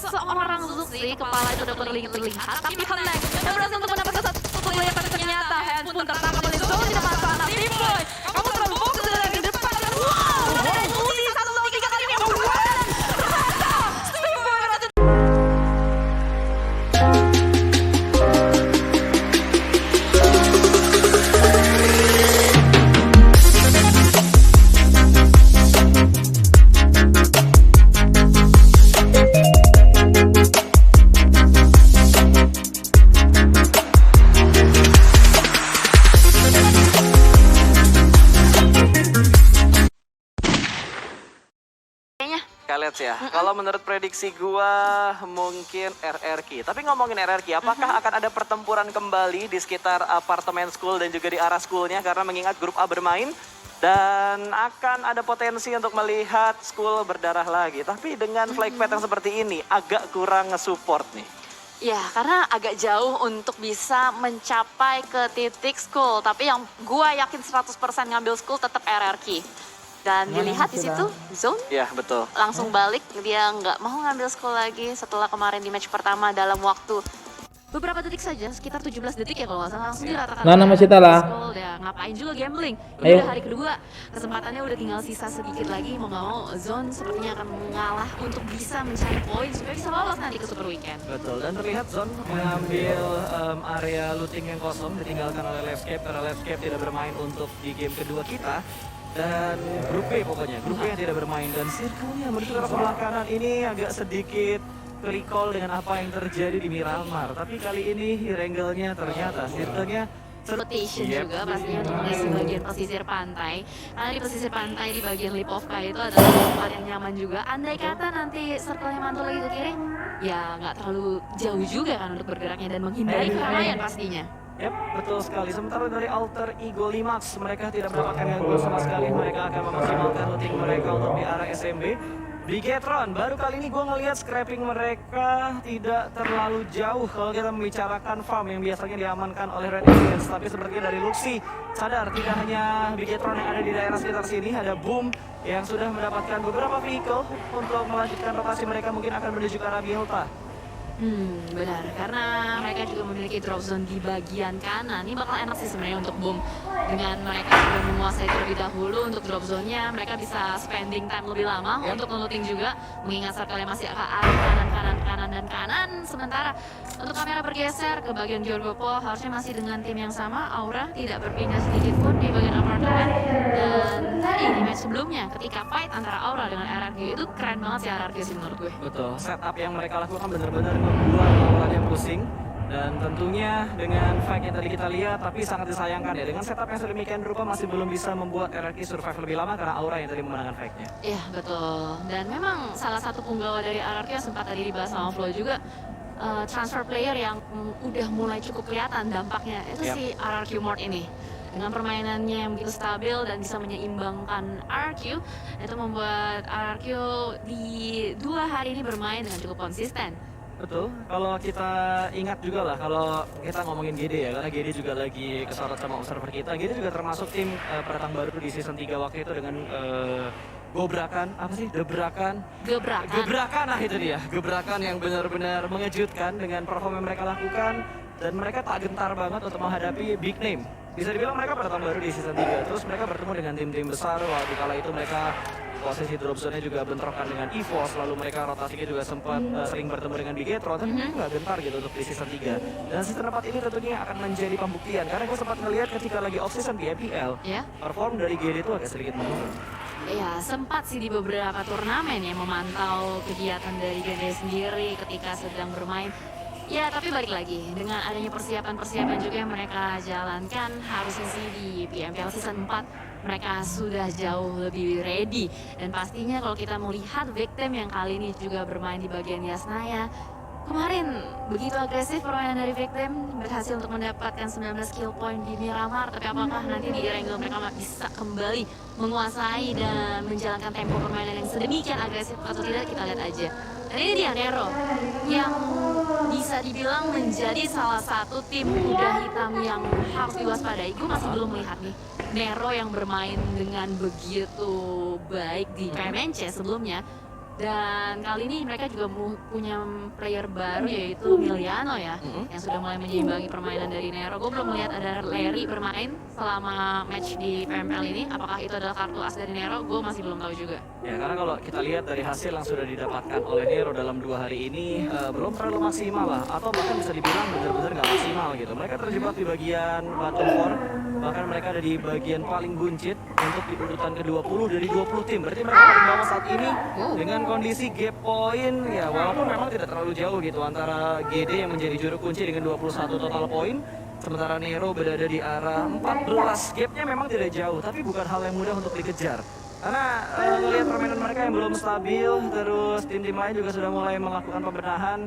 seorang Zuxi, kepala itu udah terlihat, tapi Helek yang berhasil untuk mendapatkan satu player, tapi ternyata Hands pun tertangkap oleh Zone. Tidak masalah, Team Boy, kamu terlalu fokus dari depan, dan wow, ada ulti 1-3 kali ini, ternyata Team Boy berhasil. Ya, kalau menurut prediksi gua mungkin RRQ. Tapi ngomongin RRQ, apakah akan ada pertempuran kembali di sekitar apartemen school dan juga di arah schoolnya, karena mengingat grup A bermain dan akan ada potensi untuk melihat school berdarah lagi. Tapi dengan flag pet yang seperti ini agak kurang nge-support nih. Ya, karena agak jauh untuk bisa mencapai ke titik school. Tapi yang gua yakin 100% ngambil school tetap RRQ. Dan dilihat di situ Zone, ya betul, langsung balik, dia nggak mau ngambil school lagi setelah kemarin di match pertama dalam waktu beberapa detik saja, sekitar 17 detik ya kalau nggak salah, langsung diratakan. Nah, nama Cita lah. School, ya ngapain juga gambling. Ayo. Udah hari kedua, kesempatannya udah tinggal sisa sedikit lagi, mau nggak mau Zone sepertinya akan mengalah untuk bisa mencari poin supaya bisa lolos nanti ke Super Weekend. Betul, dan terlihat Zone mengambil area looting yang kosong ditinggalkan oleh Lefscape, karena Lefscape tidak bermain untuk di game kedua kita. Dan grup B pokoknya, grup B yang tidak bermain, dan circle-nya menuju ke arah sebelah kanan ini agak sedikit recall dengan apa yang terjadi di Miramar. Tapi kali ini Rangle-nya ternyata circle-nya Rotation juga pastinya untuk mengisi bagian pesisir pantai. Karena di pesisir pantai di bagian Lipovka itu adalah tempat yang nyaman juga. Andai kata nanti circle-nya mantul lagi ke kiri, ya nggak terlalu jauh juga kan untuk bergeraknya dan menghindari keramaian pastinya. Yap, betul sekali. Sementara dari Alter Ego Limax, mereka tidak mendapatkan gangguan sama sekali. Mereka akan memaksimalkan looting mereka untuk di arah SMB. Bigetron, baru kali ini gue ngelihat scrapping mereka tidak terlalu jauh kalau kita membicarakan farm yang biasanya diamankan oleh Red Aliens. Tapi sepertinya dari Luxi sadar tidak hanya Bigetron yang ada di daerah sekitar sini, ada Boom yang sudah mendapatkan beberapa vehicle untuk melanjutkan rotasi mereka, mungkin akan menuju ke arah Bielta. Benar, karena mereka juga memiliki drop zone di bagian kanan. Ini bakal enak sih sebenarnya untuk Boom. Dengan mereka sudah menguasai terlebih dahulu untuk drop zone-nya, mereka bisa spending time lebih lama untuk nge-looting juga, mengingat circle-nya masih ke arah kanan dan kanan. Sementara untuk kamera bergeser ke bagian Georgopo, harusnya masih dengan tim yang sama. Aura tidak berpindah sedikit pun di bagian apartemen. Dan tadi di match sebelumnya, ketika fight antara Aura dengan RRQ, itu keren banget sih RRQ sih menurut gue. Betul, setup yang mereka lakukan benar-benar membuat lawannya pusing. Dan tentunya dengan fight yang tadi kita lihat, tapi sangat disayangkan ya, dengan setup yang sedemikian rupa masih belum bisa membuat RRQ survive lebih lama karena Aura yang tadi memenangkan fight-nya. Iya betul, dan memang salah satu punggawa dari RRQ yang sempat tadi dibahas sama Flo juga, transfer player yang udah mulai cukup kelihatan dampaknya itu si RRQ Mort ini. Dengan permainannya yang begitu stabil dan bisa menyeimbangkan RRQ, itu membuat RRQ di 2 hari ini bermain dengan cukup konsisten. Betul, kalau kita ingat juga lah, kalau kita ngomongin GD ya, karena GD juga lagi kesorot sama observer kita. GD juga termasuk tim pendatang baru di season 3 waktu itu dengan gebrakan, nah itu dia, gebrakan yang benar-benar mengejutkan dengan performa yang mereka lakukan. Dan mereka tak gentar banget untuk menghadapi big name. Bisa dibilang mereka pendatang baru di season 3, terus mereka bertemu dengan tim-tim besar. Waktu kala itu mereka posisi drop zone-nya juga bentrokan dengan EVOS, lalu mereka rotasinya juga sempat sering bertemu dengan Bigetron, tapi mereka nggak gentar gitu untuk di season 3. Dan season 4 ini tentunya akan menjadi pembuktian, karena gue sempat ngelihat ketika lagi off-season di MPL, perform dari GD itu agak sedikit menurun. Iya, sempat sih di beberapa turnamen ya memantau kegiatan dari GD sendiri ketika sedang bermain. Ya, tapi balik lagi, dengan adanya persiapan-persiapan juga yang mereka jalankan, harusnya sih di PMPL Season 4 mereka sudah jauh lebih ready. Dan pastinya kalau kita melihat Victim yang kali ini juga bermain di bagian Yasnaya, kemarin begitu agresif permainan dari Victim, berhasil untuk mendapatkan 19 kill point di Miramar. Tapi apakah nanti di Rangle mereka bisa kembali menguasai dan menjalankan tempo permainan yang sedemikian agresif atau tidak, kita lihat aja. Dan ini dia Nero yang bisa dibilang menjadi salah satu tim kuda hitam yang harus diwaspadai. Gue masih belum melihat nih Nero yang bermain dengan begitu baik di PMNC sebelumnya. Dan kali ini mereka juga punya player baru yaitu Miliano ya, yang sudah mulai menyeimbangi permainan dari Nero. Gue belum melihat ada Larry bermain selama match di PML ini. Apakah itu adalah kartu as dari Nero? Gue masih belum tahu juga. Ya, karena kalau kita lihat dari hasil yang sudah didapatkan oleh Nero dalam 2 hari ini belum terlalu maksimal lah, atau bahkan bisa dibilang benar-benar nggak maksimal gitu. Mereka terjebak di bagian bottom 4, bahkan mereka ada di bagian paling buncit untuk di urutan ke-20 dari 20 tim. Berarti mereka paling bawah saat ini dengan kondisi gap point ya, walaupun memang tidak terlalu jauh gitu antara GD yang menjadi juru kunci dengan 21 total poin, sementara Nero berada di arah 14. Gapnya memang tidak jauh, tapi bukan hal yang mudah untuk dikejar. Karena melihat permainan mereka yang belum stabil, terus tim-tim lain juga sudah mulai melakukan pembenahan.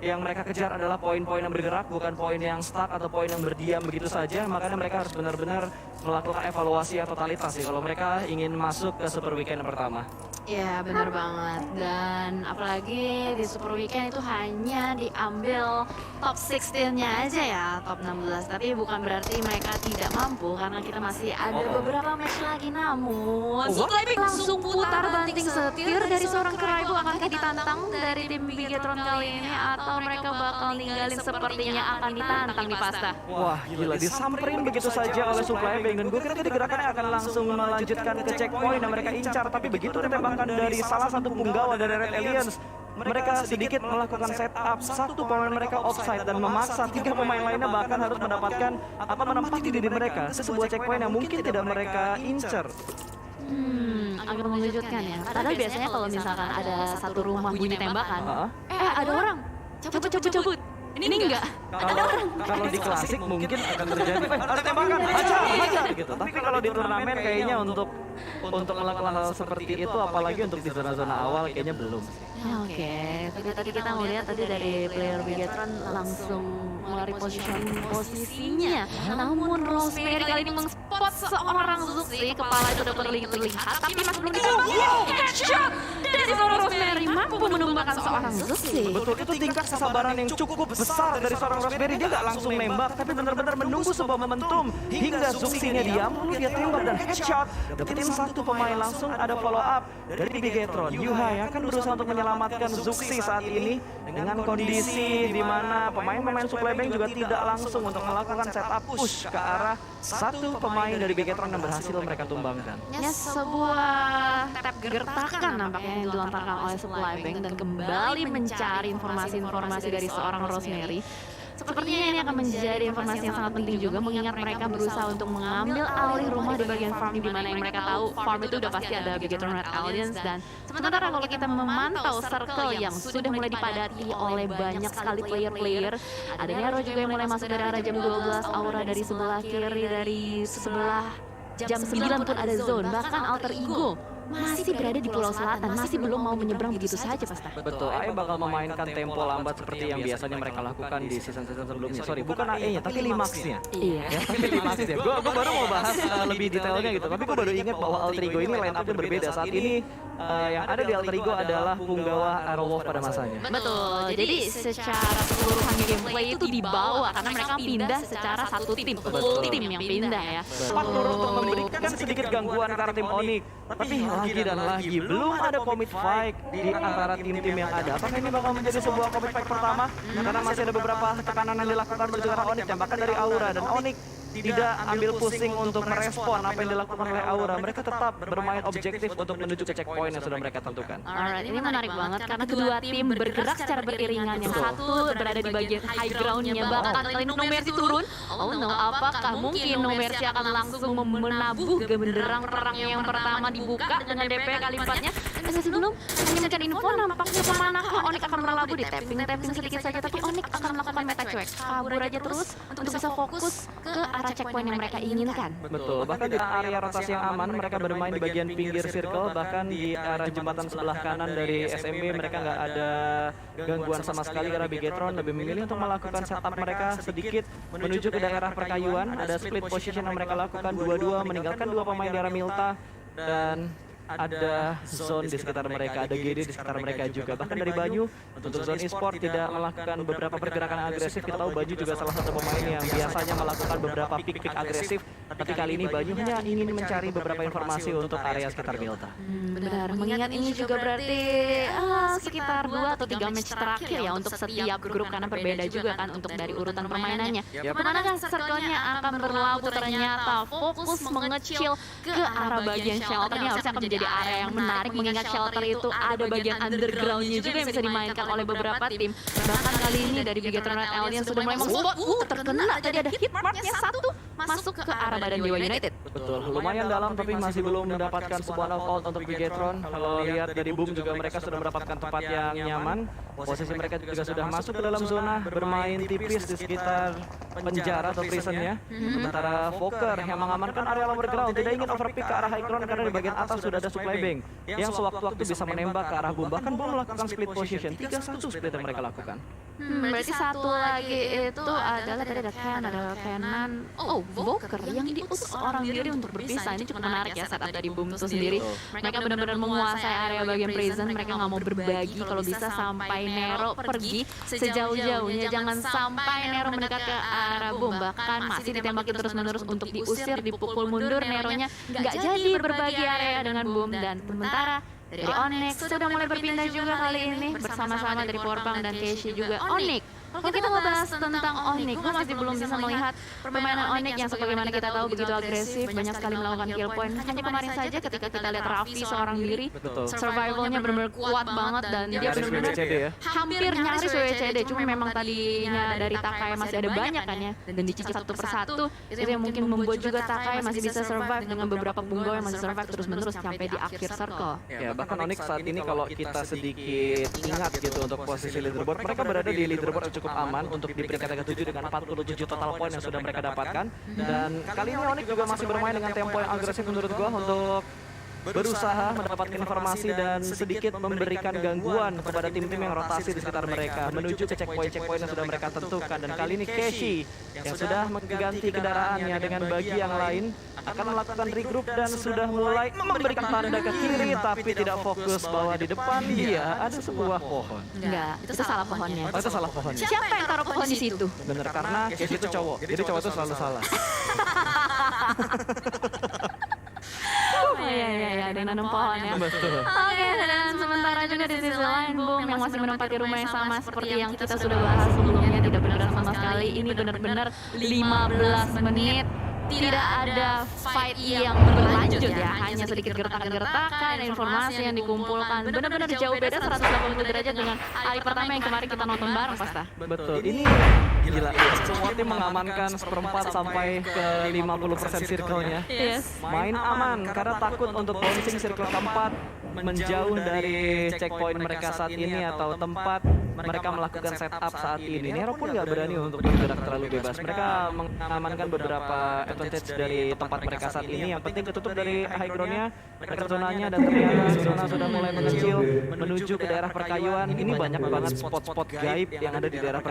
Yang mereka kejar adalah poin-poin yang bergerak, bukan poin yang stuck atau poin yang berdiam begitu saja. Makanya mereka harus benar-benar melakukan evaluasi yang totalitas sih kalau mereka ingin masuk ke Super Weekend yang pertama. Ya benar banget, dan apalagi di Super Weekend itu hanya diambil top 16-nya aja ya, top 16. Tapi bukan berarti mereka tidak mampu, karena kita masih ada beberapa match lagi. Namun langsung putar banting setir dari seorang Kraibu. Akankah ditantang dari tim Bigetron kali ini, atau mereka bakal ninggalin sepertinya akan ditantang di pasta? Wah gila, disamperin begitu saja oleh Supply Bank, dan gue kira tadi gerakannya akan langsung melanjutkan ke checkpoint yang mereka incar, tapi begitu ditembakkan dari salah satu punggawa dari Red Aliens, mereka sedikit melakukan setup, satu pemain mereka offside dan memaksa 3 pemain lainnya bahkan harus mendapatkan atau menempati diri mereka ke sebuah checkpoint yang mungkin tidak mereka incar. Agak mengejutkan ya. Padahal biasanya kalau misalkan ada satu rumah bunyi tembakan, ada orang, cabut. Ini enggak. Kalau di klasik mungkin akan terjadi ada tembakan, hajar gitu. Tapi kalau di turnamen kayaknya untuk melakukan hal seperti itu, apalagi untuk di zona-zona awal, kayaknya belum. Oke, tadi kita ngeliat tadi dari player Bigetron langsung mulai posisinya. Namun Rosemary kali ini mengspot seorang Zuxi, kepala itu udah terlihat, tapi masih belum ditembak. Headshot dari seorang Rosemary mampu menumbangkan seorang Zuxi. Betul, itu tingkat kesabaran yang cukup besar dari seorang Rosemary. Dia nggak langsung nembak, tapi benar-benar menunggu sebuah momentum hingga Zuxi-nya diam, lalu dia tembak dan headshot. Dapetin satu pemain, langsung ada follow up dari Bigetron. Yuhai akan berusaha untuk menyelamatkan Zuxi saat ini dengan kondisi di mana pemain-pemain Supply Bank juga tidak langsung untuk melakukan setup push ke arah satu pemain dari Bigetron yang berhasil mereka tumbangkan. Ya, sebuah tap gertakan nampaknya yang dilontarkan oleh Supply Bank dan kembali mencari informasi-informasi dari seorang Rosemary. Sepertinya ini akan menjadi informasi yang sangat penting juga, mengingat mereka berusaha untuk mengambil alih rumah di bagian farm, di mana yang mereka tahu farm itu udah pasti ada Bigetron Red Alliance. Dan sementara kalau kita memantau circle yang sudah mulai dipadati oleh banyak sekali player-player, ada Nero juga yang mulai masuk dari arah jam 12, Aura dari sebelah kiri, dari sebelah jam 9 pun ada zone, bahkan Alter Ego masih berada di Pulau Selatan, masih belum mau menyeberang begitu saja, Pasta. Betul, AE bakal memainkan tempo lambat seperti yang biasanya mereka lakukan di season-season sebelumnya. Sorry, bukan AE-nya, tapi Limax-nya. Iya. Ya, tapi Limax-nya. Gue baru mau bahas lebih detailnya gitu, tapi gue baru ingat bahwa Alter Ego ini line up-nya berbeda. Saat ini yang ada di Alter Ego adalah punggawa Arrowwolf pada masanya. Betul, jadi secara keseluruhan gameplay itu dibawa karena mereka pindah secara satu tim, full tim yang pindah ya. Cepat turun untuk memberikan sedikit gangguan ke arah tim Onyx. Tapi lagi dan lagi belum ada commit fight di antara tim-tim yang ada. Apakah ini bakal menjadi sebuah commit fight pertama? Karena masih ada beberapa tekanan yang dilakukan menuju ke arah Onyx, tembakan dari Aura, dan Onyx tidak ambil pusing untuk merespon apa yang dilakukan oleh Aura. Mereka tetap bermain objektif untuk menuju ke checkpoint yang sudah mereka tentukan. Alright, ini menarik banget karena kedua tim bergerak secara beriringan. Yang satu berada di bagian high ground-nya, bahkan kali No Mercy turun. Oh no, apakah mungkin No Mercy akan langsung menabuh genderang perang yang pertama dibuka dengan DP kali 4-nya? Dan sebelum menyampaikan info, nampaknya pemanahnya Onyx akan berlabuh di tapping sedikit saja, tapi Onyx akan melakukan meta cuek, kabur aja terus untuk bisa fokus ke arah checkpoint yang mereka inginkan. Betul, bahkan di area rotasi yang aman mereka bermain di bagian pinggir circle, bahkan di arah jembatan sebelah kanan dari SMB mereka nggak ada gangguan sama sekali karena Bigetron lebih memilih untuk melakukan setup mereka sedikit menuju ke daerah perkayuan. Ada split position yang mereka lakukan, dua-dua meninggalkan 2 pemain di arah Milta, dan ada zone di sekitar mereka, ada GD di sekitar mereka juga. Bahkan dari Banyu untuk zone e-sport tidak melakukan beberapa pergerakan agresif. Kita tahu Banyu juga salah satu pemain yang biasanya melakukan beberapa pick-pick agresif. Tapi kali ini Banyu hanya ingin mencari beberapa informasi untuk area sekitar Milta. Benar, mengingat ini juga berarti sekitar 2 atau 3 match terakhir ya untuk setiap grup, karena berbeda juga kan untuk dari urutan permainannya. Dimana kan circle-nya akan berlabuh ternyata fokus mengecil ke arah bagian shelternya, harusnya akan menjadi area yang menarik mengingat shelter itu ada bagian underground-nya juga yang bisa dimainkan oleh beberapa tim. Bahkan kali ini dari Bigetron Red Alliance sudah mulai terkena tadi ada hit mark-nya satu masuk ke arah badan Dewa United. Betul, lumayan dalam tapi masih belum mendapatkan sebuah knockout untuk Bigetron. Kalau lihat dari Boom juga mereka sudah mendapatkan tempat yang nyaman. Posisi mereka juga sudah masuk ke dalam zona, bermain tipis di sekitar penjara atau prisonnya. Sementara Fokker yang mengamankan area lower ground tidak ingin overpick ke arah high ground karena di bagian atas sudah ada supply bank yang sewaktu-waktu bisa menembak ke arah Boom. Bahkan Boom melakukan split position, 3-1 split yang mereka lakukan. Berarti satu lagi itu adalah tadi ada Kenan. Oh, Voker yang diutus orang diri untuk berpisah. Ini cukup menarik ya setup dari Boom itu sendiri. Mereka benar-benar menguasai area bagian prison. Mereka nggak mau berbagi, kalau bisa sampai Nero pergi sejauh-jauhnya. Jangan sampai Nero mendekat ke arah Boom. Bahkan masih ditembakin terus-menerus untuk diusir, dipukul mundur. Neronya nggak jadi berbagi area dengan Boom. Dan sementara dari Onyx sudah mulai berpindah juga kali ini bersama-sama dari Powerbank dan Casey juga. Onyx, kalau kita ngebahas tentang Onyx, gue masih belum bisa melihat permainan Onyx yang sebagaimana kita tahu begitu agresif, banyak sekali melakukan kill point. Hanya kemarin saja ketika kita lihat Raffi seorang diri, survivalnya benar-benar kuat banget dan dia benar-benar hampir nyaris WWCD. Cuma memang tadinya dari Takai masih ada banyak kan ya, dan dicicil satu persatu itu yang mungkin membuat juga Takai masih bisa survive dengan beberapa punggol yang masih survive terus-menerus sampai di akhir circle. Ya, bahkan Onyx saat ini kalau kita sedikit ingat gitu untuk posisi leaderboard, mereka berada di leaderboard yang cukup aman untuk di peringkat ke-7 dengan 47 total poin yang sudah mereka dapatkan. Dan kali ini Onyx juga masih bermain dengan tempo yang agresif menurut gua untuk berusaha mendapatkan informasi dan sedikit memberikan gangguan kepada tim-tim yang rotasi di sekitar mereka menuju ke checkpoint-checkpoint yang sudah mereka tentukan. Dan kali ini Casey yang sudah mengganti kendaraannya dengan bagi yang lain akan melakukan regroup dan sudah mulai memberikan tanda ke kiri, tapi tidak fokus bahwa di depan dia ada sebuah pohon. Enggak, itu salah pohonnya. Oh, itu salah pohonnya. Siapa yang taruh pohon di situ? Bener, karena Casey itu cowok, jadi cowok itu selalu salah. Iya, ada yang nanam pohon ya. Betul. Oke, dan sementara juga di sisi lain Boom yang masih menempati rumah yang sama seperti yang kita sudah bahas sebelumnya, tidak benar sama sekali. Ini benar-benar 15 menit tidak ada fight yang berlanjut ya, hanya sedikit gertakan-gertakan, informasi yang dikumpulkan benar-benar jauh beda 180 derajat dengan hari pertama yang kemarin kita nonton bareng Pasta. Betul, ini gila, semua tim mengamankan seperempat sampai ke 50% circle-nya. Main aman karena takut untuk bouncing circle keempat menjauh dari checkpoint mereka saat ini atau tempat mereka melakukan setup saat ini. Nero pun nggak berani untuk bergerak terlalu bebas. Mereka mengamankan beberapa advantage dari tempat mereka saat ini. Yang penting ketutup dari high ground-nya, mereka zonanya, dan ternyata zona sudah mulai mengecil menuju ke daerah perkayuan. Ini banyak banget spot-spot gaib yang ada di daerah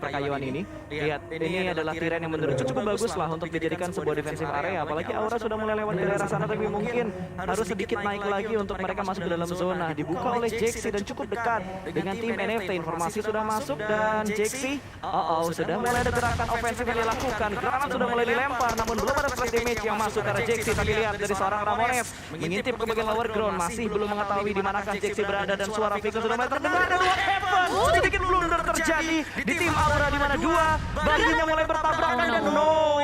perkayuan ini. Lihat, ini adalah tiren yang menurut cukup bagus lah untuk dijadikan sebuah defensive area. Apalagi Aura sudah mulai lewat di daerah sana, tapi mungkin harus sedikit naik lagi untuk mereka masuk ke dalam zona. Dibuka oleh Jaxi dan cukup dekat dengan tim NFT. Informasi sudah masuk dan Jaxi sudah mulai ada gerakan ofensif yang dilakukan. Granat sudah mulai dilempar namun belum ada splash damage yang masuk karena Jaxi. Tapi lihat dari seorang Ramones mengintip ke bagian lower ground, masih belum mengetahui di manakah Jaxi berada dan suara Vico sudah mulai terdengar. Ada dua Heaven, sedikit blunder terjadi di tim Aura di mana dua baginya mulai bertabrakan dan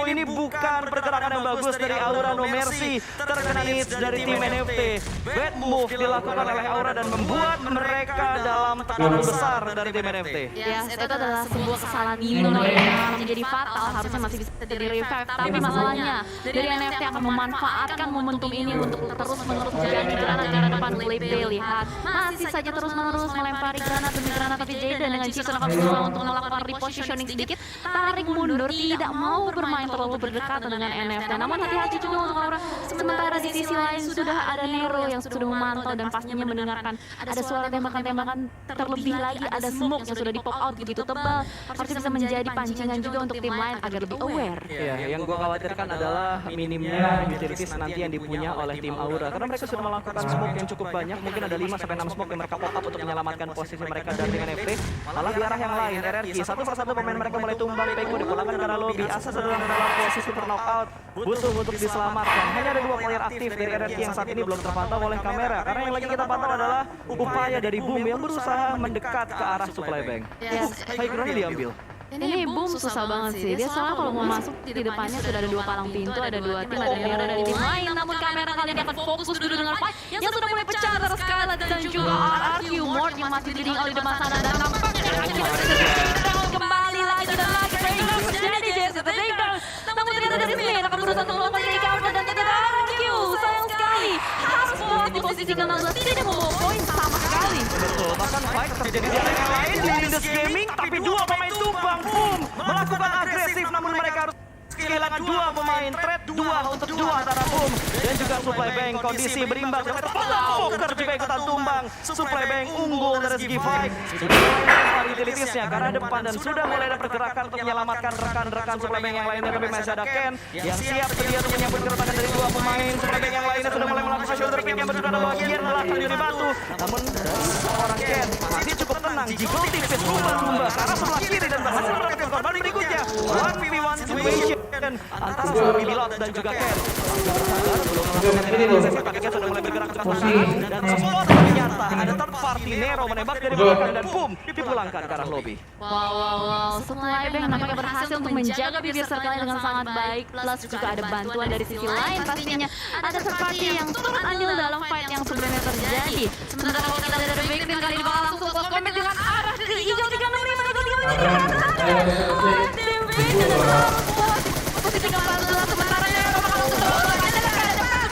ini bukan pergerakan yang bagus dari Aura. No Mercy terkena hits dari tim NFT. Bad move dilakukan oleh Aura dan membuat mereka dalam tekanan besar dari tim NFT. Ya, itu adalah sebuah kesalahan Nino yang menjadi fatal, harusnya masih bisa di revive. Tapi masalahnya dari NFT akan memanfaatkan momentum ini untuk terus-menerus ganti granat ke depan. Felipe lihat masih saja terus-menerus melempari granat demi granat menangkap Jada dengan Jason akan berusaha untuk melakukan repositioning sedikit, tarik mundur, tidak mau bermain terlalu berdekatan dengan NFT. Namun hati-hati juga untuk Aura. Sementara di sisi lain sudah ada Nero yang sudah memantau dan pastinya mendengarkan ada suara tembakan-tembakan, terlebih lagi ada smoke yang sudah di pop out begitu tebal. Harusnya bisa menjadi pancingan juga untuk tim lain agar lebih aware. Iya, yang gue khawatirkan adalah minimnya utilities nanti yang dipunya oleh tim Aura, karena mereka sudah melakukan smoke yang cukup banyak, mungkin ada 5-6 smoke yang mereka pop up untuk menyelamatkan posisi mereka dan dengan FP. Malah di arah yang lain, RRQ satu persatu pemain mereka mulai tumbang, Peko dipulangkan ke arah lobby, Asa sedang dalam posisi knockout, butuh untuk diselamatkan. Hanya ada 2 player aktif dari RRQ yang saat ini belum terpantau oleh kamera, karena yang lagi kita pantau adalah upaya dari Boom yang berusaha mendekat ke arah supply bank. High ground-nya diambil. Ini Boom susah banget sih. Dia soalnya kalau mau masuk di depannya sudah ada 2 palang pintu, ada 2 tim, ada Nero dari tim lain. Namun kamera kali ini akan fokus dulu dengan fight yang sudah mulai pecah antara Scarlet dan juga RRQ. Mort yang masih leading out di depan sana dan nampaknya kembali lagi dan lagi breakdown terjadi JST breakdown. Namun ternyata dari sini akan berusaha untuk melakukan take out dan ternyata RRQ sayang sekali harus keluar di posisi ke-16, tidak membawa poin sama sekali. Betul, bahkan fight terjadi di area yang lain di Indus Gaming, tapi 2 pemain tumbang. Boom melakukan agresif, namun mereka harus kehilangan 2 pemain, trade 2 untuk 2 antara Boom dan juga Supply Bank. Kondisi berimbang, Poker juga ikutan tumbang. Supply Bank unggul dari segi fight, sudah mulai melempar utilitiesnya ke arah depan dan sudah mulai ada pergerakan untuk menyelamatkan rekan-rekan Supply Bank yang lainnya. Tapi masih ada Ken yang siap sedia untuk menyambut kedatangan dari 2 pemain. Supply Bank yang lainnya sudah mulai melakukan shoulder pick yang berbeda bagian adalah terjadi batu. Namun dari seorang Ken masih cukup tenang. Jiggle tipis tumba-tumba ke arah sebelah kiri dan berhasil mendapatkan korban berikutnya. 1v1 situation antara Bilot dan juga Ken. Sudah sudah mulai bergerak ke depan dan spot ternyata ada third party Nero menembak dari belakang dan Boom dipulangkan ke arah lobby. Wow. Supply Bank nampaknya berhasil untuk menjaga bibir circle dengan sangat baik. Plus juga ada bantuan dari sisi lain pastinya. Ada third party yang turut andil dalam fight yang sebelumnya terjadi. Sementara kalau kita lihat dari Backteam kali ini bakal langsung close combat dengan arah ke hijau 365 posisi ke-14 sementara Nero bakal langsung terus lagi dengan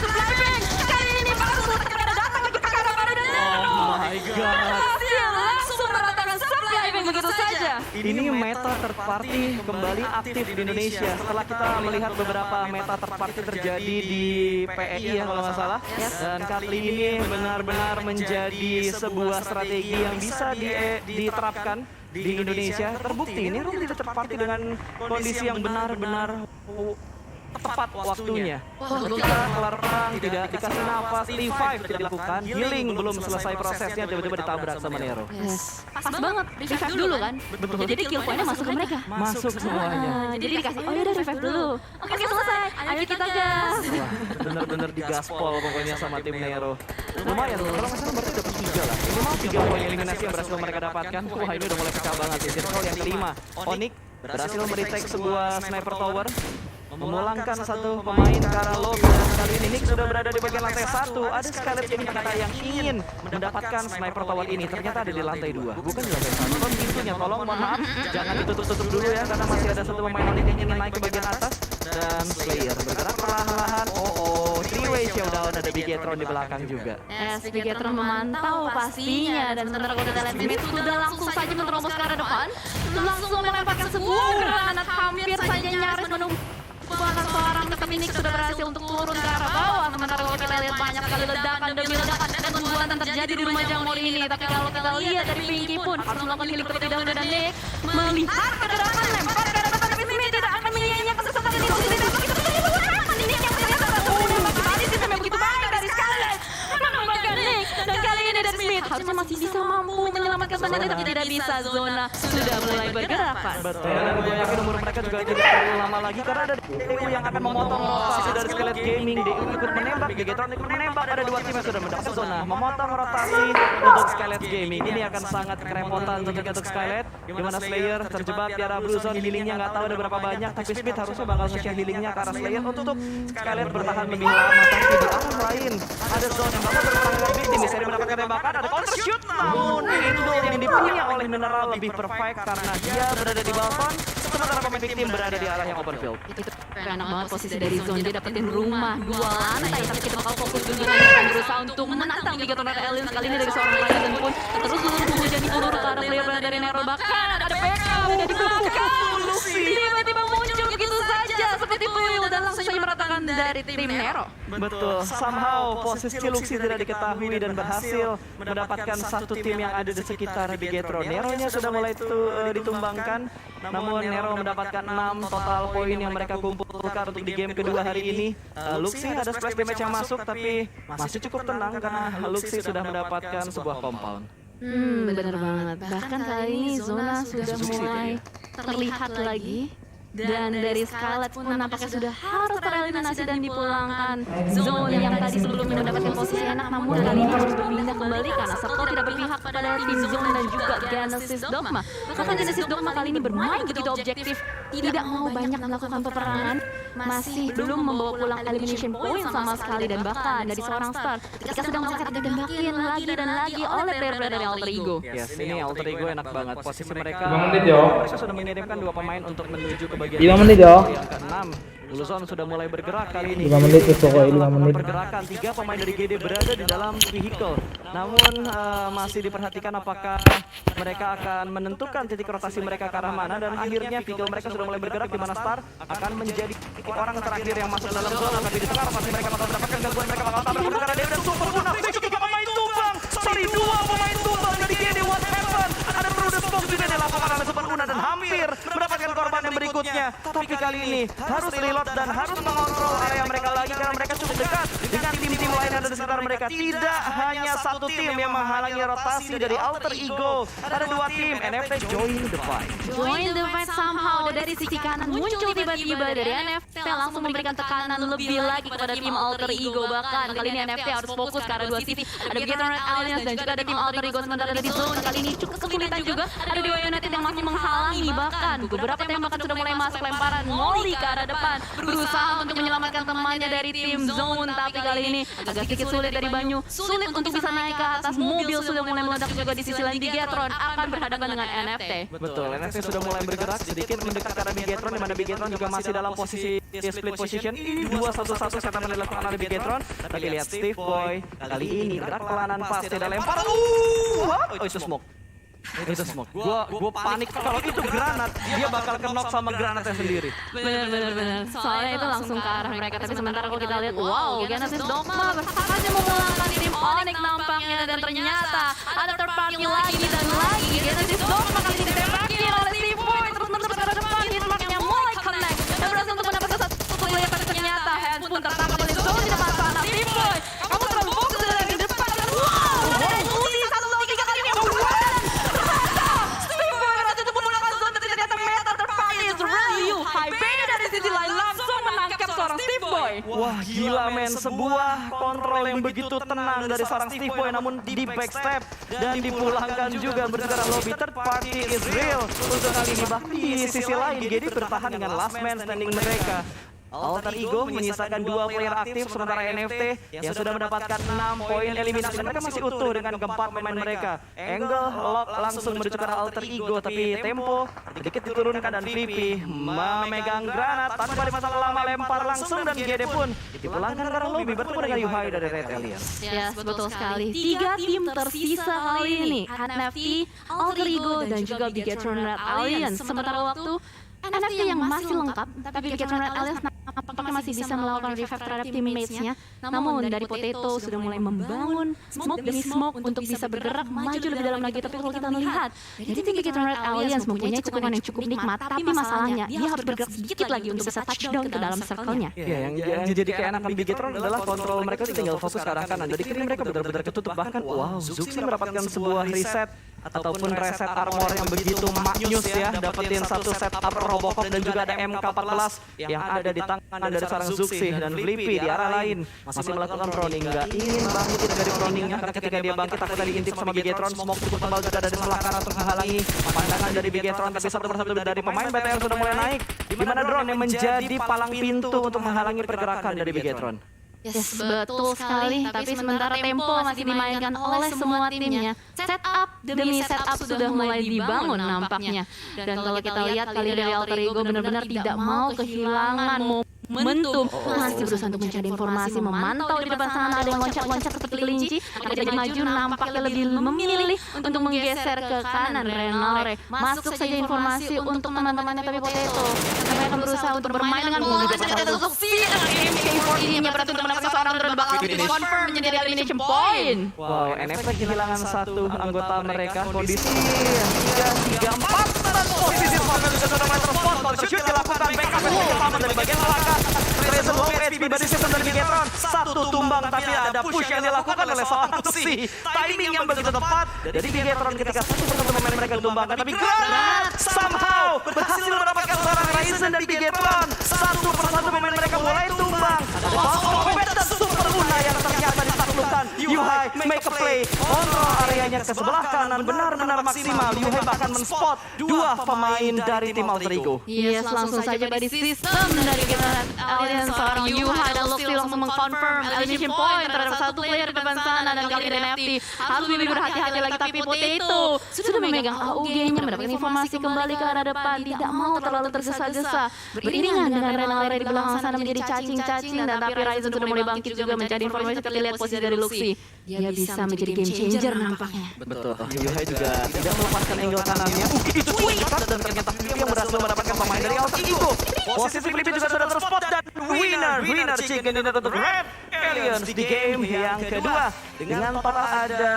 Supply Bank. Kali ini bakal datang lagi ke arah baru dan Nero. Oh my god. Berhasil langsung meratakan Supply Bank begitu saja. Ini meta third party kembali aktif di Indonesia setelah kita melihat beberapa meta third party terjadi di PEI ya kalau nggak salah. Dan kali ini benar-benar menjadi sebuah strategi yang bisa diterapkan di Indonesia. Terbukti ini Room third party dengan kondisi yang benar-benar tepat waktunya. Ketika kelar perang tidak dikasih nafas, T5 tidak dilakukan, healing belum selesai prosesnya tiba-tiba ditabrak sama Nero. Pas banget, revive dulu kan? Betul. Jadi kill point-nya masuk ke mereka. Masuk semuanya. Jadi dikasih, oh yaudah revive dulu. Oke selesai, ayo kita gas. Wah, bener-bener digaspol pokoknya sama tim Nero. Lumayan, kalau misalnya berarti dapat 3 lah. Ini mau 3 poin eliminasi yang berhasil mereka dapatkan. Wah ini udah mulai pecah banget. Circle yang kelima, Onyx berhasil meretake sebuah sniper tower, memulangkan satu pemain ke arah lobby dan kali ini Nick sudah berada di bagian lantai 1. Ada Scarlet Gaming ternyata yang ingin mendapatkan sniper tower ini, ternyata ada di lantai 2, bukan di lantai 1. Tolong pintunya, tolong mohon maaf, jangan ditutup-tutup dulu ya karena masih ada satu pemain Onyx yang ingin naik ke bagian atas. Dan Slayer bergerak perlahan-lahan. Three-way showdown, ada Bigetron di belakang juga. Bigetron memantau pastinya dan sementara kalau kita lihat Smith sudah langsung saja menerobos ke arah depan, langsung melemparkan sebuah granat hampir saja nyaris menumpukan seorang tapi Nick sudah berhasil untuk turun ke arah bawah. Sementara kalau kita lihat banyak sekali ledakan demi ledakan dan pembuatan terjadi di rumah Jamur ini. Tapi kalau kita lihat dari Pinky pun harus melakukan healing terlebih dahulu dan Nick melihat ke depan lempar ke depan tapi Smith tidak akan menyanyiakan kesempatan ini. Dan kali ini dari Smith harusnya masih bisa mampu menyelamatkan bandara tapi tidak bisa. Zona sudah mulai bergerakan. Betul, dan gue yakin umur mereka juga tidak terlalu lama lagi karena ada DU yang akan memotong rotasi dari Scarlet Gaming. DU ikut menembak, Bigetron ikut menembak, ada 2 tim yang sudah mendapat zona. Memotong rotasi untuk Scarlet Gaming. Ini akan sangat kerepotan tentunya untuk Scarlet, dimana Slayer terjebak di arah Blue Zone. Healingnya nggak tahu ada berapa banyak, tapi Smith harusnya bakal nge-share healingnya ke arah Slayer untuk Scarlet bertahan lebih lama. Tapi di arah lain ada zone yang bakal berperang dengan victim. Bisa mendapatkan tembakan, ada counter shoot, namun Indul yang dipunya oleh Mineral lebih perfect karena dia berada di balkon, sementara pemain tim berada di arah yang open field. Enak banget posisi dari zone, dia dapetin rumah 2 lantai. Tapi kita bakal fokus dulu akan berusaha untuk menantang Bigaton Red Aliens kali ini dari seorang Titan pun terus menghujani peluru ke arah player dari Nero. Bahkan ada backup dari belakang. Tiba-tiba muncul begitu saja seperti tuyul dan langsung saja meratakan dari tim Nero. Betul, somehow posisi Luxi tidak diketahui dan berhasil mendapatkan satu tim yang ada di sekitar Bigetron. Nero-nya sudah mulai ditumbangkan, namun Nero mendapatkan 6 total poin yang mereka kumpulkan untuk di game kedua hari ini. Luxi ada splash damage yang masuk, tapi masih cukup tenang karena Luxi sudah mendapatkan sebuah compound. Bener banget. Bahkan kali ini zona sudah mulai terlihat lagi. Dan dari Scarlet pun nampaknya sudah harus tereliminasi dan dipulangkan. Zone yang tadi sebelumnya mendapatkan posisi enak, namun kali ini harus berpindah kembali karena Circle tidak berpihak pada tim Zone dan juga Genesis Dogma. Bahkan Genesis Dogma kali ini bermain begitu objektif, tidak mau banyak melakukan peperangan, masih belum membawa pulang elimination point sama sekali, dan bahkan dari seorang Star ketika sedang mencetak ditembakin lagi dan lagi oleh player-player dari Alter Ego. Yes, ini Alter Ego enak banget. Posisi mereka, 5 menit yo. mereka sudah mengirimkan 2 pemain untuk menuju ke bagian 5 menit yo. yang ke-6. Luzon sudah mulai bergerak kali ini. 5 menit itu kok, 5 menit. Pergerakan 3 pemain dari GD berada di dalam vehicle. Namun masih diperhatikan apakah mereka akan menentukan titik rotasi mereka ke arah mana, dan akhirnya vehicle mereka sudah mulai bergerak di mana Star akan menjadi orang terakhir yang masuk dalam zona. Tapi di tengah rotasi mereka bakal mendapatkan gangguan, mereka bakal tabrak perkara Dev dan super guna. Tiga pemain tumbang. Sorry, 2 pemain tumbang dari GD. What happened? Ada Bruder Smoke juga dilakukan oleh super guna dan hampir mendapatkan korban yang berikutnya. Tapi kali ini harus reload dan harus mengontrol area mereka lagi karena mereka cukup dekat dengan tim-tim lain yang ada di sekitar mereka. Tidak hanya satu tim yang menghalangi rotasi dari Alter Ego, ada 2 tim. NFT join the fight. Join the fight somehow, dari sisi kanan muncul tiba-tiba dari NFT langsung memberikan tekanan lebih lagi kepada tim Alter Ego. Bahkan kali ini NFT harus fokus ke arah 2 sisi. Ada Bigetron Red Aliens dan juga ada tim Alter Ego, sementara dari zone kali ini cukup kesulitan juga. Ada Dewa United yang masih menghalangi, bahkan beberapa tembakan sudah mulai masuk, lemparan Molly ke arah depan berusaha untuk menyelamatkan temannya dari tim zone. Tapi kali ini agak sedikit sulit dari Banyu, sulit untuk bisa naik ke atas. Mobil sudah mulai meledak juga di sisi lain. Bigetron akan berhadapan dengan NFT. Betul, NFT sudah mulai bergerak sedikit mendekat ke arah Bigetron, di mana Bigetron juga masih dalam posisi split position. Ini 2-1-1 setan yang dilakukan oleh Bigetron. Tapi lihat Steve Boy kali ini gerak pelanan pasti ada lempar. Oh, itu smoke. Itu smoke. Gua panik kalau itu granat, dia bakal knock sama granatnya sendiri. Bener. Soalnya itu langsung ke arah mereka. Tapi sementara kalau kita lihat, wow, Genesis Dogma berhasil memulangkan tim Onyx nampaknya, dan ternyata ada third party lagi dan lagi. Genesis Dogma kali ini ditembaki oleh Steve Boy, terus ke arah depan, hitmarknya mulai connect dan berhasil untuk mendapatkan satu player, tapi ternyata hands pun tertangkap oleh zone di depan sana. Steve Boy, kamu terlalu fokus dari di depan, dan wow, ulti 1-3 kali ini berwarna. Steve Boy berhasil untuk memulangkan zone, tapi ternyata meta third party is really you. High Bane dari sisi lain langsung menangkap seorang Steve Boy. Wah, gila men, sebuah kontrol yang begitu tenang dari seorang Steve Boy, namun di backstep dan dipulangkan juga bergerak lobby. Third party is real untuk kali ini. Bahkan di sisi lain GD bertahan dengan last man standing mereka. Alter Ego menyisakan 2 player aktif, sementara NFT yang sudah mendapatkan 6 poin eliminasi. Mereka masih utuh dengan keempat pemain mereka. Angle lock langsung menuju ke arah Alter Ego, tapi tempo sedikit diturunkan dan VP memegang granat tanpa ada masalah lama, lempar langsung dan GD pun dipulangkan ke arah lobby bertemu dengan Yuhai dari Red Aliens. Yes, betul sekali. 3 tim tersisa kali ini, NFT, Alter Ego dan juga Bigetron Red Aliens. Sementara waktu NFT yang masih lengkap, tapi Bigetron Red Aliens nampaknya masih bisa melakukan revive terhadap teammates-nya. Namun dari Potato sudah mulai membangun smoke demi smoke untuk bisa bergerak maju lebih dalam lagi. Tapi kalau kita melihat, jadi tim Bigetron Red Aliens mempunyai cekungan yang cukup nikmat, tapi masalahnya dia harus bergerak sedikit lagi untuk bisa touchdown ke dalam circle-nya. Ya, yang jadi keenakan Bigetron adalah kontrol mereka tinggal fokus ke arah kanan. Jadi kiri mereka benar-benar ketutup. Bahkan wow, Zuxi mendapatkan sebuah reset ataupun reset armor yang begitu maknyus ya, dapetin satu set up Robocop dan juga ada MK14 yang ada di tangan dari seorang Zuxi, dan Flippy di arah lain masih melakukan proning, nggak ingin bangkit dari proningnya karena ketika dia bangkit takut tadi intip sama Bigetron. Smoke cukup tebal juga ada di sebelah kanan untuk menghalangi pandangan dari Bigetron, tapi satu persatu dari pemain BTR sudah mulai naik, di mana drone yang menjadi palang pintu untuk menghalangi pergerakan dari Bigetron. Yes, betul sekali. Tapi sementara tempo masih dimainkan oleh semua timnya. Setup demi setup sudah mulai dibangun nampaknya. Dan kalau kita lihat kali ini Alter Ego benar-benar tidak mau kehilangan momentum, masih berusaha untuk mencari informasi, memantau di depan sana ada yang loncat-loncat seperti kelinci. Ada maju nampaknya lebih memilih untuk menggeser ke kanan Renalre. Masuk saja informasi untuk teman-temannya, tapi Potato mereka akan berusaha untuk bermain dengan bola. Untuk ini berarti untuk mendapatkan seorang dan bakal confirm menjadi elimination point. Wow, NFP kehilangan satu anggota mereka. Kondisi 3-3-4 dan posisi Pavel juga sudah mulai terspot. Shoot dilakukan backup yang pertama dari bagian belakang. Tracer low HP body system dari Bigetron. Satu tumbang, tapi ada push yang dilakukan oleh seorang si. Timing yang begitu tepat dari Bigetron ketika satu persatu pemain mereka ditumbangkan. Tapi Granat somehow berhasil mendapatkan seorang Ryzen dan Bigetron. Satu persatu pemain mereka mulai tumbang. Ada dan Super Una yang ternyata ditaklukkan. Yuhai make a play. Kontrol areanya ke sebelah kanan benar-benar maksimal. Yuhai bahkan men-spot dua pemain dari tim Alter Ego. Yes, langsung saja body system dari kita Alien seorang Yuhai dan Luxi langsung mengconfirm elimination point terhadap satu player di depan sana. Dan kali ini NFT harus lebih berhati-hati lagi, tapi Potato sudah memegang AUG-nya, mendapatkan informasi kembali ke arah depan, tidak mau terlalu tergesa-gesa. Beriringan dengan Renalre di belakang sana menjadi cacing-cacing, dan tapi Ryzen sudah mulai bangkit juga mencari informasi. Kita lihat posisi dari Luxi, dia bisa menjadi game changer nampaknya. Betul, Yuhai juga tidak melepaskan angle kanannya. Itu kuikat dan ternyata Filip yang berhasil mendapatkan pemain dari Alter Ego. Posisi Filip juga sudah terspot dan winner chicken dinner untuk Red Aliens di game yang kedua. Dengan total ada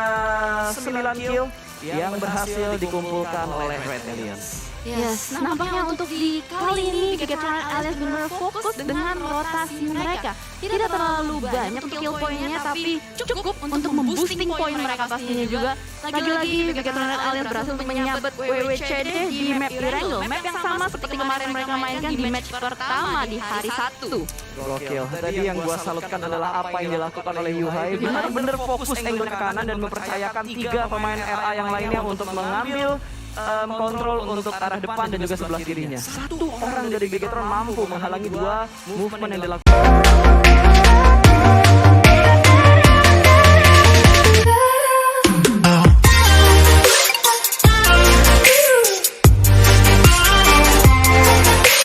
9 kill yang berhasil dikumpulkan oleh Red Aliens. Yes, nampaknya untuk di kali ini Bigetron Aliens benar-benar fokus dengan rotasi mereka. Tidak terlalu banyak untuk kill point-nya, tapi cukup untuk memboosting point mereka pastinya juga. Lagi-lagi Bigetron Aliens berhasil untuk menyabet WWCD di map Erangel, map yang sama seperti kemarin mereka mainkan di match pertama di hari Sabtu. Gokil. Tadi yang gua salutkan adalah apa yang dilakukan oleh Yuhai. Benar-benar fokus angle ke kanan dan mempercayakan 3 pemain RA yang lainnya untuk mengambil kontrol untuk arah depan dan juga sebelah kirinya. Satu orang dari Bigetron mampu menghalangi 2 movement yang dilakukan.